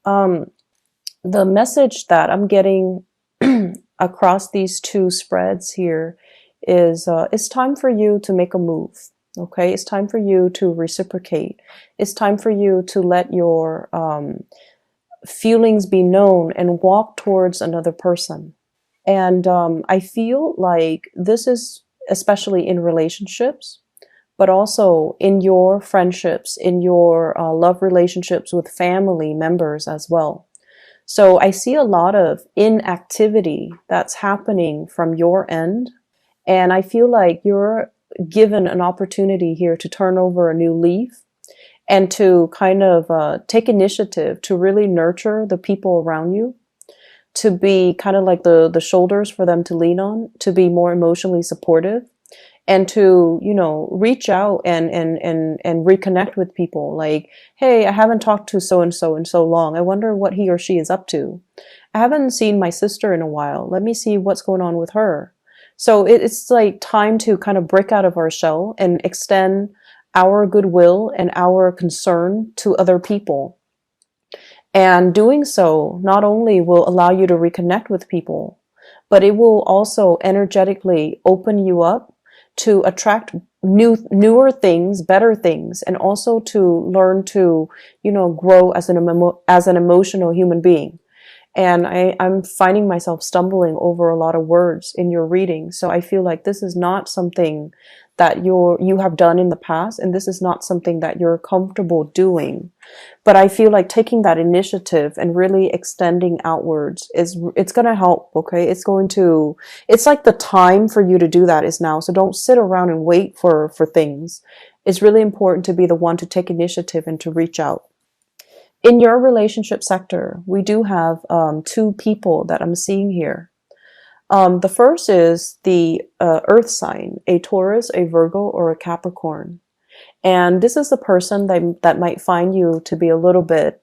Um, the message that I'm getting across these two spreads here is it's time for you to make a move. Okay, it's time for you to reciprocate. It's time for you to let your feelings be known and walk towards another person. And I feel like this is especially in relationships, but also in your friendships, in your love relationships with family members as well. So I see a lot of inactivity that's happening from your end. And I feel like you're given an opportunity here to turn over a new leaf and to kind of take initiative to really nurture the people around you, to be kind of like the shoulders for them to lean on, to be more emotionally supportive, and to, you know, reach out and reconnect with people. Like, hey, I haven't talked to so and so in so long. I wonder what he or she is up to. I haven't seen my sister in a while. Let me see what's going on with her. So it's like time to kind of break out of our shell and extend our goodwill and our concern to other people. And doing so not only will allow you to reconnect with people, but it will also energetically open you up to attract newer things, better things, and also to learn to, you know, grow as an emotional human being. And I'm finding myself stumbling over a lot of words in your reading. So I feel like this is not something that you have done in the past, and this is not something that you're comfortable doing. But I feel like taking that initiative and really extending outwards it's going to help. Okay, it's like the time for you to do that is now. So don't sit around and wait for things. It's really important to be the one to take initiative and to reach out. In your relationship sector, we do have two people that I'm seeing here. The first is the earth sign, a Taurus, a Virgo, or a Capricorn. And this is a person that might find you to be a little bit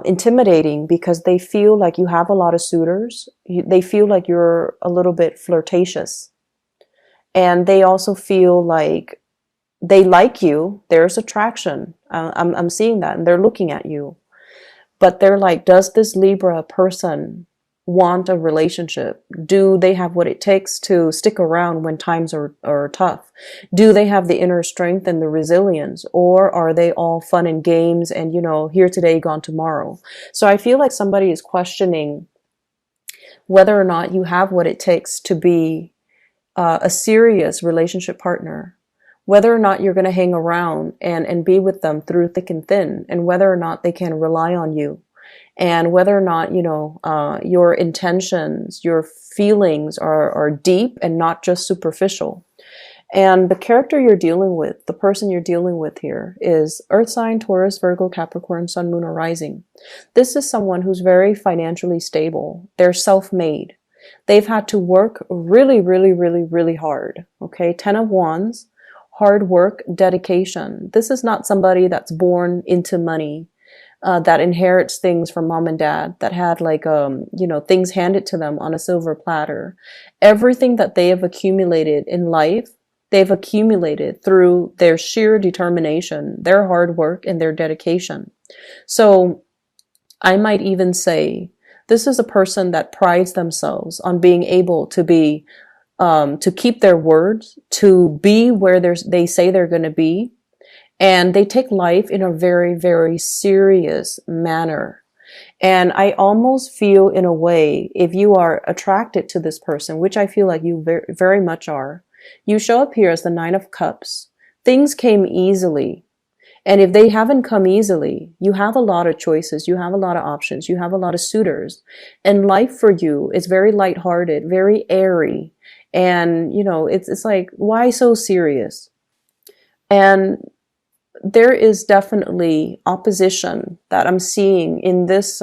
intimidating because they feel like you have a lot of suitors. They feel like you're a little bit flirtatious. And they also feel like they like you. There's attraction. I'm seeing that, and they're looking at you. But they're like, does this Libra person want a relationship? Do they have what it takes to stick around when times are tough? Do they have the inner strength and the resilience? Or are they all fun and games and, you know, here today, gone tomorrow? So I feel like somebody is questioning whether or not you have what it takes to be a serious relationship partner, whether or not you're going to hang around and be with them through thick and thin, and whether or not they can rely on you, and whether or not, you know, your intentions, your feelings are deep and not just superficial. And the character you're dealing with, the person you're dealing with here, is Earth sign, Taurus, Virgo, Capricorn, Sun, Moon, or Rising. This is someone who's very financially stable. They're self-made. They've had to work really, really, really, really hard. Okay, 10 of Wands, hard work, dedication. This is not somebody that's born into money, that inherits things from mom and dad, that had like, you know, things handed to them on a silver platter. Everything that they have accumulated in life, they've accumulated through their sheer determination, their hard work, and their dedication. So I might even say this is a person that prides themselves on being able to be, to keep their words, to be where they say they're going to be. And they take life in a very, very serious manner. And I almost feel, in a way, if you are attracted to this person, which I feel like you very, very much are, you show up here as the Nine of Cups. Things came easily. And if they haven't come easily, you have a lot of choices. You have a lot of options. You have a lot of suitors. And life for you is very lighthearted, very airy. And, you know, it's like, why so serious? And there is definitely opposition that I'm seeing in this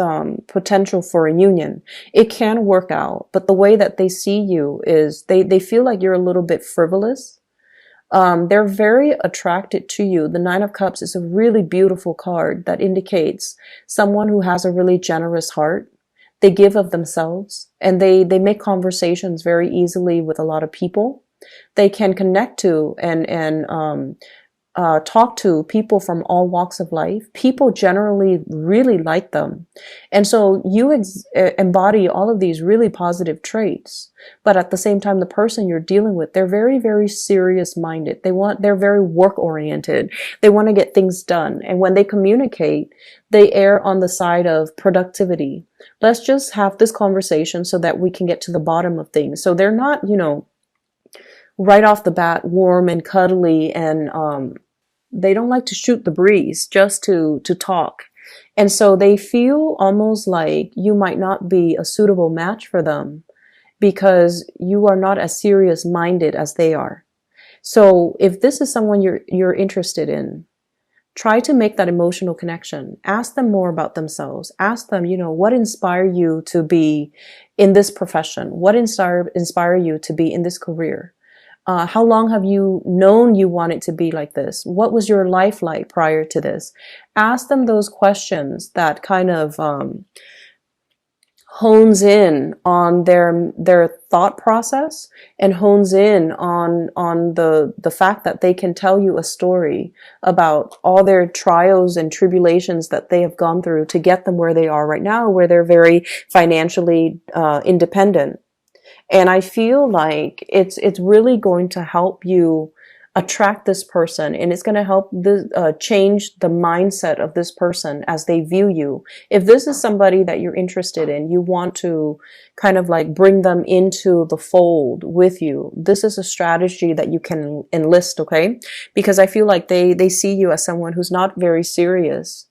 potential for a union. It can work out, but the way that they see you is they feel like you're a little bit frivolous. They're very attracted to you. The Nine of Cups is a really beautiful card that indicates someone who has a really generous heart. They give of themselves, and they make conversations very easily with a lot of people. They can connect to and talk to people from all walks of life, people generally really like them. And so you embody all of these really positive traits. But at the same time, the person you're dealing with, they're very, very serious minded. They're very work oriented. They want to get things done. And when they communicate, they err on the side of productivity. Let's just have this conversation so that we can get to the bottom of things. So they're not, right off the bat, warm and cuddly, and they don't like to shoot the breeze just to talk. And so they feel almost like you might not be a suitable match for them because you are not as serious minded as they are. So if this is someone you're interested in, try to make that emotional connection. Ask them more about themselves. Ask them, what inspired you to be in this profession? What inspired you to be in this career? How long have you known you wanted to be like this? What was your life like prior to this? Ask them those questions that kind of hones in on their thought process and hones in on the fact that they can tell you a story about all their trials and tribulations that they have gone through to get them where they are right now, where they're very financially independent. And I feel like it's really going to help you attract this person, and it's going to help change the mindset of this person as they view you. If this is somebody that you're interested in, you want to kind of like bring them into the fold with you, this is a strategy that you can enlist, okay? Because I feel like they see you as someone who's not very serious.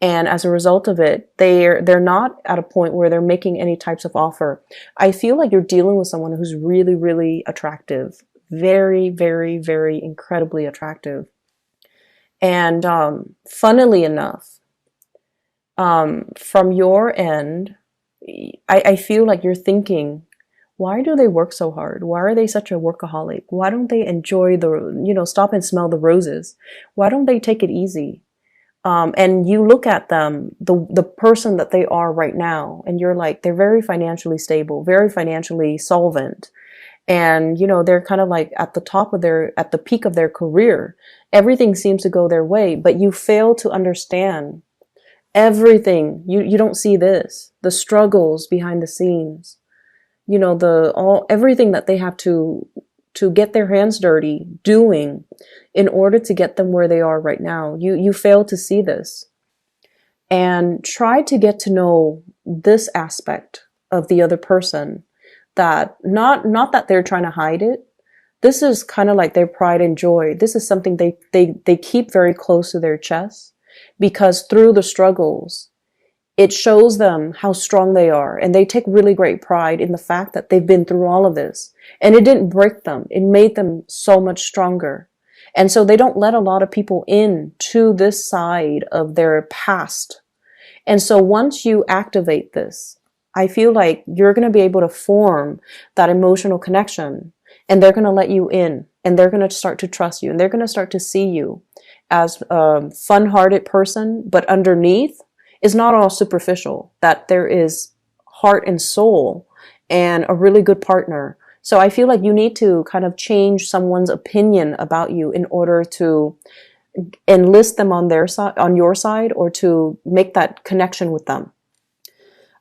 And as a result of it, they're not at a point where they're making any types of offer. I feel like you're dealing with someone who's really, really attractive. Very, very, very incredibly attractive. And funnily enough, from your end, I feel like you're thinking, why do they work so hard? Why are they such a workaholic? Why don't they enjoy stop and smell the roses? Why don't they take it easy? And you look at them, the person that they are right now, and you're like, they're very financially stable, very financially solvent. And, they're kind of like at the peak of their career. Everything seems to go their way, but you fail to understand everything. You don't see this, the struggles behind the scenes, everything that they have to get their hands dirty doing in order to get them where they are right now. You fail to see this. And try to get to know this aspect of the other person, that not that they're trying to hide it. This is kind of like their pride and joy. This is something they keep very close to their chest, because through the struggles, it shows them how strong they are. And they take really great pride in the fact that they've been through all of this. And it didn't break them. It made them so much stronger. And so they don't let a lot of people in to this side of their past. And so once you activate this, I feel like you're going to be able to form that emotional connection, and they're going to let you in, and they're going to start to trust you, and they're going to start to see you as a fun-hearted person, but underneath is not all superficial, that there is heart and soul and a really good partner. So I feel like you need to kind of change someone's opinion about you in order to enlist them on their side, on your side, or to make that connection with them.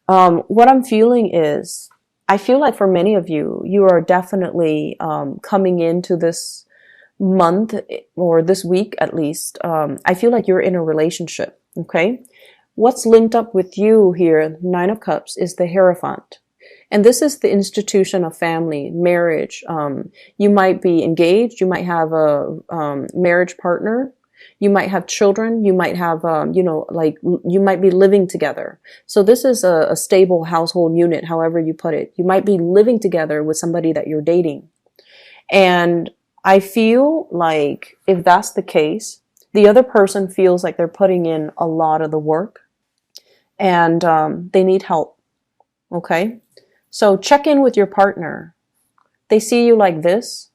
What I'm feeling is, I feel like for many of you, you are definitely coming into this month, or this week at least. I feel like you're in a relationship, okay? What's linked up with you here, Nine of Cups, is the Hierophant. And this is the institution of family, marriage. You might be engaged. You might have a marriage partner. You might have children. You might have, you might be living together. So this is a stable household unit, however you put it. You might be living together with somebody that you're dating. And I feel like if that's the case, the other person feels like they're putting in a lot of the work, and they need help. Okay? So check in with your partner. They see you like this,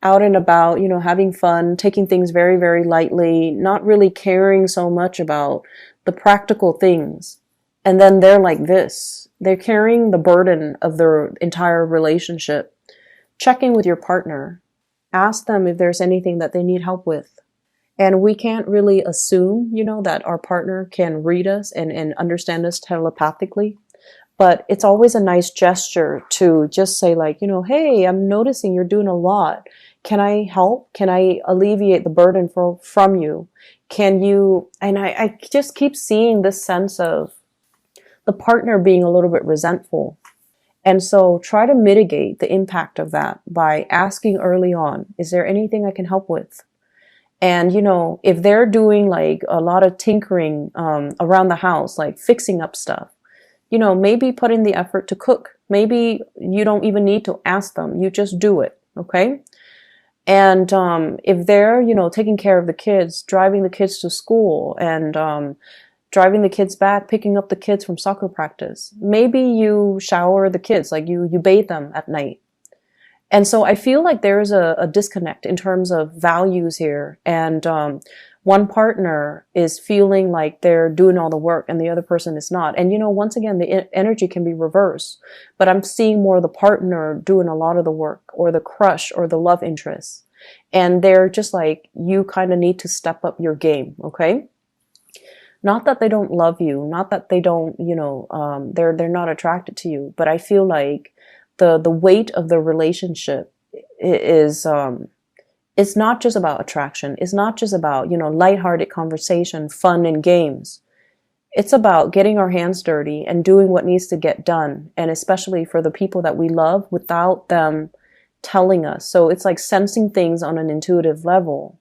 out and about, having fun, taking things very, very lightly, not really caring so much about the practical things. And then they're like this. They're carrying the burden of their entire relationship. Check in with your partner. Ask them if there's anything that they need help with. And we can't really assume, that our partner can read us and understand us telepathically. But it's always a nice gesture to just say, like, hey, I'm noticing you're doing a lot. Can I help? Can I alleviate the burden from you? Can you? And I just keep seeing this sense of the partner being a little bit resentful. And so try to mitigate the impact of that by asking early on, is there anything I can help with? And, if they're doing like a lot of tinkering around the house, like fixing up stuff, maybe put in the effort to cook. Maybe you don't even need to ask them. You just do it. Okay. And if they're, taking care of the kids, driving the kids to school and driving the kids back, picking up the kids from soccer practice, maybe you shower the kids, like you bathe them at night. And so I feel like there's a disconnect in terms of values here. And one partner is feeling like they're doing all the work and the other person is not. And, once again, the energy can be reversed. But I'm seeing more the partner doing a lot of the work, or the crush, or the love interest. And they're just like, you kind of need to step up your game, okay? Not that they don't love you, not that they don't, they're not attracted to you. But I feel like the weight of the relationship is it's not just about attraction. It's not just about, lighthearted conversation, fun and games. It's about getting our hands dirty and doing what needs to get done. And especially for the people that we love without them telling us. So it's like sensing things on an intuitive level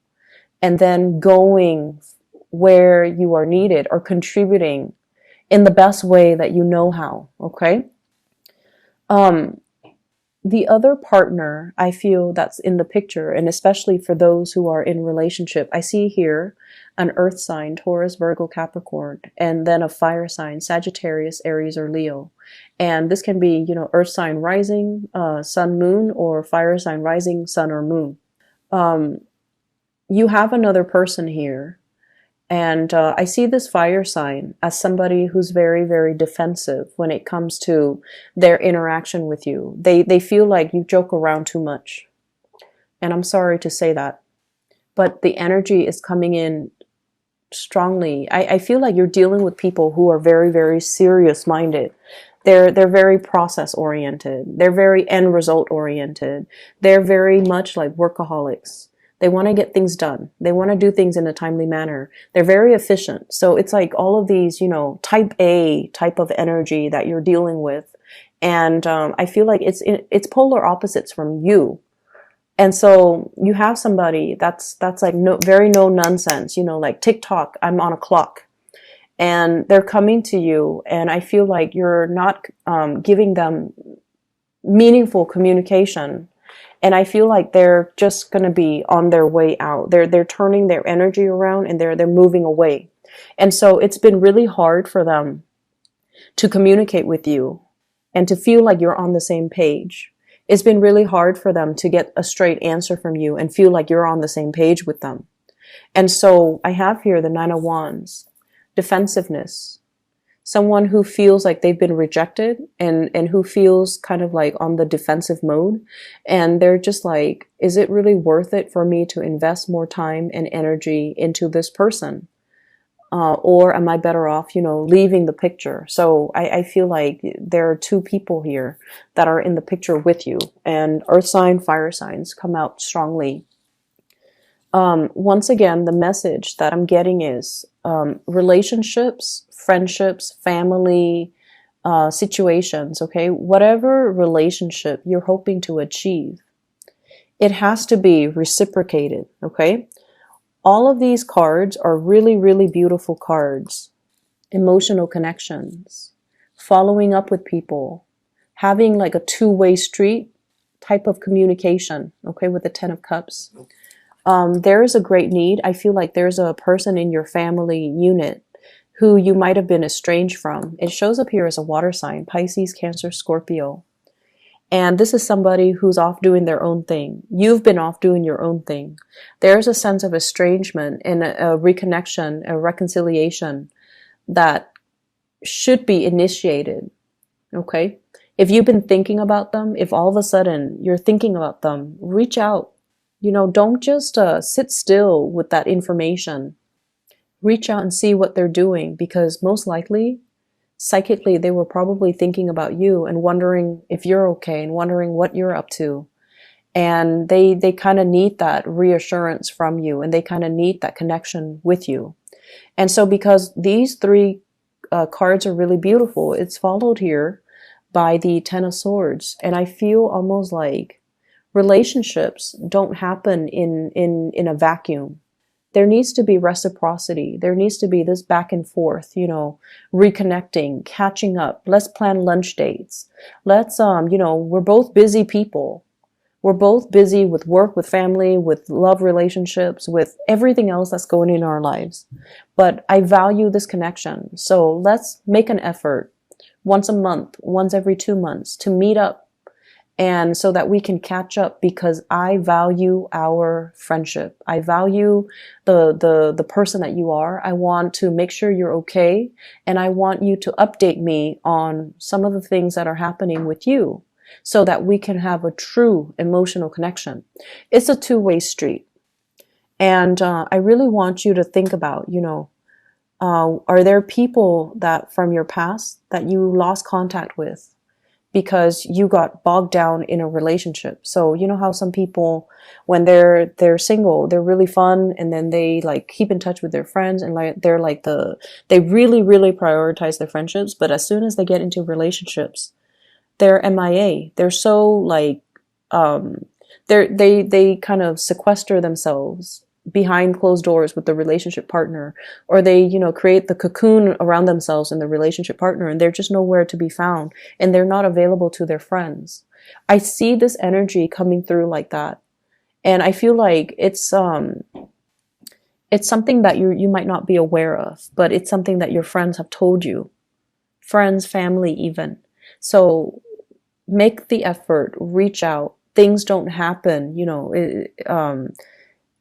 and then going where you are needed or contributing in the best way that you know how. Okay. The other partner I feel that's in the picture, and especially for those who are in relationship, I see here an earth sign, Taurus, Virgo, Capricorn, and then a fire sign, Sagittarius, Aries, or Leo. And this can be, earth sign rising, sun, moon, or fire sign rising, sun, or moon. You have another person here. And I see this fire sign as somebody who's very, very defensive when it comes to their interaction with you. They feel like you joke around too much. And I'm sorry to say that. But the energy is coming in strongly. I feel like you're dealing with people who are very, very serious minded. They're very process oriented. They're very end result oriented. They're very much like workaholics. They want to get things done. They want to do things in a timely manner. They're very efficient. So it's like all of these, type A type of energy that you're dealing with. And I feel like it's polar opposites from you. And so you have somebody that's like very no nonsense, like TikTok, I'm on a clock. And they're coming to you, and I feel like you're not giving them meaningful communication. And I feel like they're just going to be on their way out. They're turning their energy around and they're moving away. And so it's been really hard for them to communicate with you and to feel like you're on the same page. It's been really hard for them to get a straight answer from you and feel like you're on the same page with them. And so I have here the Nine of Wands, defensiveness. Someone who feels like they've been rejected and who feels kind of like on the defensive mode. And they're just like, is it really worth it for me to invest more time and energy into this person? Or am I better off, leaving the picture? So I feel like there are two people here that are in the picture with you. And earth sign, fire signs come out strongly. Once again, the message that I'm getting is relationships, friendships, family, situations, okay? Whatever relationship you're hoping to achieve, it has to be reciprocated, okay? All of these cards are really, really beautiful cards. Emotional connections, following up with people, having like a two-way street type of communication, okay, with the Ten of Cups. There is a great need. I feel like there's a person in your family unit who you might have been estranged from. It shows up here as a water sign, Pisces, Cancer, Scorpio. And this is somebody who's off doing their own thing. You've been off doing your own thing. There's a sense of estrangement and a reconnection, a reconciliation that should be initiated. Okay? If you've been thinking about them, if all of a sudden you're thinking about them, reach out. Don't just sit still with that information. Reach out and see what they're doing, because most likely, psychically, they were probably thinking about you and wondering if you're okay and wondering what you're up to. And they kind of need that reassurance from you, and they kind of need that connection with you. And so because these three cards are really beautiful, it's followed here by the Ten of Swords. And I feel almost like relationships don't happen in a vacuum. There needs to be reciprocity. There needs to be this back and forth, reconnecting, catching up. Let's plan lunch dates. Let's, we're both busy people. We're both busy with work, with family, with love relationships, with everything else that's going in our lives. But I value this connection. So let's make an effort once a month, once every 2 months, to meet up, and so that we can catch up, because I value our friendship. I value the person that you are. I want to make sure you're okay, and I want you to update me on some of the things that are happening with you, so that we can have a true emotional connection. It's a two-way street. And I really want you to think about, are there people that from your past that you lost contact with because you got bogged down in a relationship? So you know how some people, when they're single, they're really fun, and then they like keep in touch with their friends, and like they really, really prioritize their friendships. But as soon as they get into relationships, they're MIA. They're so like they kind of sequester themselves behind closed doors with the relationship partner, or they create the cocoon around themselves in the relationship partner, and they're just nowhere to be found, and they're not available to their friends. I see this energy coming through like that, and I feel like it's something that you might not be aware of, but it's something that your friends have told you, friends, family even. So make the effort, reach out. Things don't happen,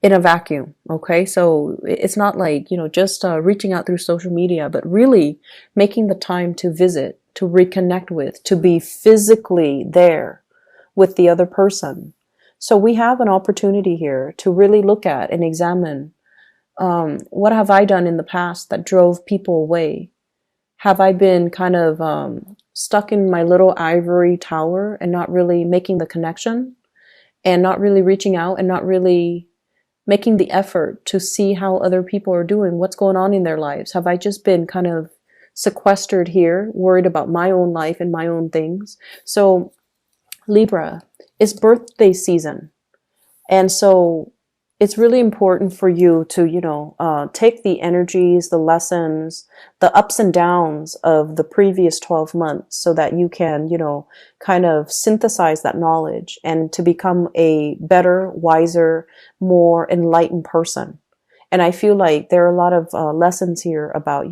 in a vacuum. Okay. So it's not like, just reaching out through social media, but really making the time to visit, to reconnect with, to be physically there with the other person. So we have an opportunity here to really look at and examine, what have I done in the past that drove people away? Have I been kind of stuck in my little ivory tower and not really making the connection, and not really reaching out, and not really making the effort to see how other people are doing, what's going on in their lives? Have I just been kind of sequestered here, worried about my own life and my own things? So Libra, it's birthday season. And so it's really important for you to, take the energies, the lessons, the ups and downs of the previous 12 months, so that you can, kind of synthesize that knowledge and to become a better, wiser, more enlightened person. And I feel like there are a lot of lessons here about,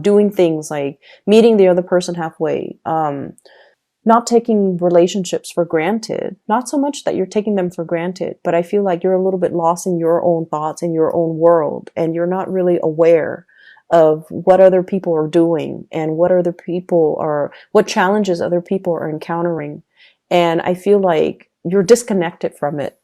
doing things like meeting the other person halfway, not taking relationships for granted. Not so much that you're taking them for granted, but I feel like you're a little bit lost in your own thoughts, in your own world, and you're not really aware of what other people are doing and what challenges other people are encountering. And I feel like you're disconnected from it.